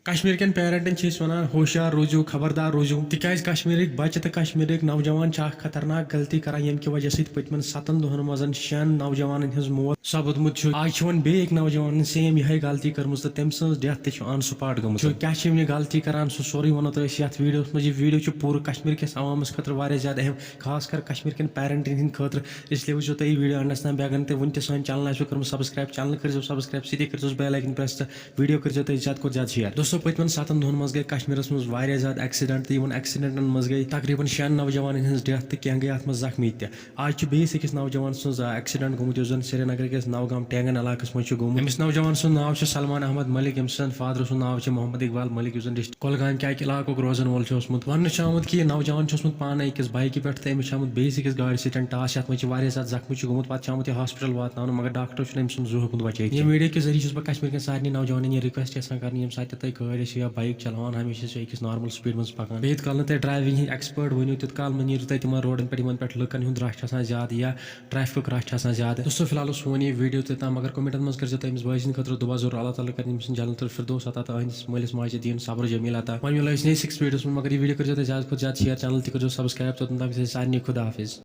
کشمیر کٮ۪ن پیرنٹن چھِ أسۍ وَنان ہوشیار روٗزِو خبردار روٗزِو تِکیازِ کشمیٖرٕکۍ بچہِ تہٕ کشمیٖرٕکۍ نوجوان چھِ اکھ خطرناک غلطی کران ییٚمہِ کہِ وجہ سۭتۍ پٔتمٮ۪ن 7 دۄہن منٛز 6 نوجوانن ہٕنٛز موت سپُدمُت چھُ آز چھِ وۄنۍ بیٚیہِ أکۍ نوجوانن سیم یِہے غلطی کٔرمٕژ تہٕ تٔمۍ سٕنٛز ڈیتھ تہِ چھِ آن سپاٹ گٔمٕژ کیاہ چھِ یِم یہِ غلطی کران سُہ سورُے وَنو تۄہہِ أسۍ یتھ ویٖڈیوس منٛز یہِ ویٖڈیو چھُ پوٗرٕ کشمیٖر کِس عوامس خٲطرٕ واریاہ زیادٕ اہم خاص کر کشمیٖر کٮ۪ن پیرنٹن ہٕنٛدۍ خٲطرٕ اسلیے وٕچھزیو تُہۍ یہِ ویٖڈیو انڈس تام بیٚیہِ اگر نہٕ تُہۍ وُنہِ تہِ سٲنۍ چنل آسِوٕ کٔرمٕژ سبسکرایب چنل کٔرزیو سبسکرایب سۭتی کٔرزیوس بیل آیکن پریس تہٕ ویٖڈیو کٔرزیو تُہۍ زیادٕ کھۄتہٕ زیادٕ شیر دوستو پٔتمٮ۪ن 7 دۄہن منٛز گٔے کشمیٖرس منٛز واریاہ زیادٕ ایکسیڈنٹ تہٕ یِمن ایکسیڈنٹن منٛز گٔے تقریٖبن 6 نوجوانن ہٕنٛز ڈیتھ تہٕ کینٛہہ گٔے اتھ منٛز زخمی تہِ آز چھُ بیٚیِس أکِس نوجوان سٕنٛز ایکسیڈنٹ گوٚمُت یُس زن سرینگر کِس نوگام ٹینگن علاقس منٛز چھُ گوٚمُت أمِس نوجوان سُنٛد ناو چھُ سلمان احمد ملک ییٚمہِ سٕنٛدِ فادر سُنٛد ناو چھُ محمد اقبال ملک یُس زن ڈسٹرک کۄلگامہِ کہِ اکہِ علاقُک روزن وول چھُ اوسمُت وننہٕ چھُ آمُت کہِ یہِ نوجوان چھُ اوسمُت پانے أکِس بایکہِ پٮ۪ٹھ تہٕ أمِس چھُ آمُت بیٚیِس أکِس گاڑِ سۭتۍ ٹاس یتھ منٛز چھِ واریاہ زیادٕ زخمی چھُ گوٚمُت پتہٕ چھُ آمُت یہِ ہاسپٹل واتناونہٕ مگر ڈاکٹرو چھُنہٕ أمۍ سُنٛد زُو ہیوٚکمُت بچٲیِتھ ییٚمہِ ویٖڈیو کہِ ذٔریعہٕ چھُس بہٕ کشمیٖر کٮ۪ن سارنٕے نوجوانن یہِ رِکویسٹ یژھان کرٕنۍ ییٚمہِ ساتہٕ تہِ تُہۍ گٲڑۍ ٲسِو یا بایک چلاوان ہمیشہ چھِ أکِس نارمل سپیٖڈ منٛز پکان بیٚیہِ یوٗت کال نہٕ تُہۍ ڈرایوِنٛگ ہٕنٛدۍ ایکسپٲرٹ بٔنِو تیوٗت کال مہٕ نیٖرِو تُہۍ تِمن روڈن پٮ۪ٹھ یِمن پٮ۪ٹھ لُکن ہُنٛد رش چھُ آسان زیادٕ یا ٹریفکُک رش چھُ آسان زیادٕ دوستو فِلحال اوس سون یہِ ویٖڈیو توٚتام تام مگر کومنٹن منٛز کٔرزیو تُہۍ أمِس بٲے سٕنٛدِ خٲطرٕ دُعا ضروٗر اللہ تعالیٰ کرِ أمۍ سٕنٛدِ جنت الفردوس عطا تہٕ أہٕنٛدِس مٲلِس ماجہِ دِیِن صبر جمیٖل عطا وۄنۍ مِلو أسۍ نٔیِس ویٖڈیوس منٛز مگر یہِ ویٖڈیو کٔرزیو تُہۍ زیادٕ کھۄتہٕ زیادٕ شیر چنل تہِ کٔرزیو سبسکرایب توٚتام تام گژھِ سارنٕے خُدا حافظ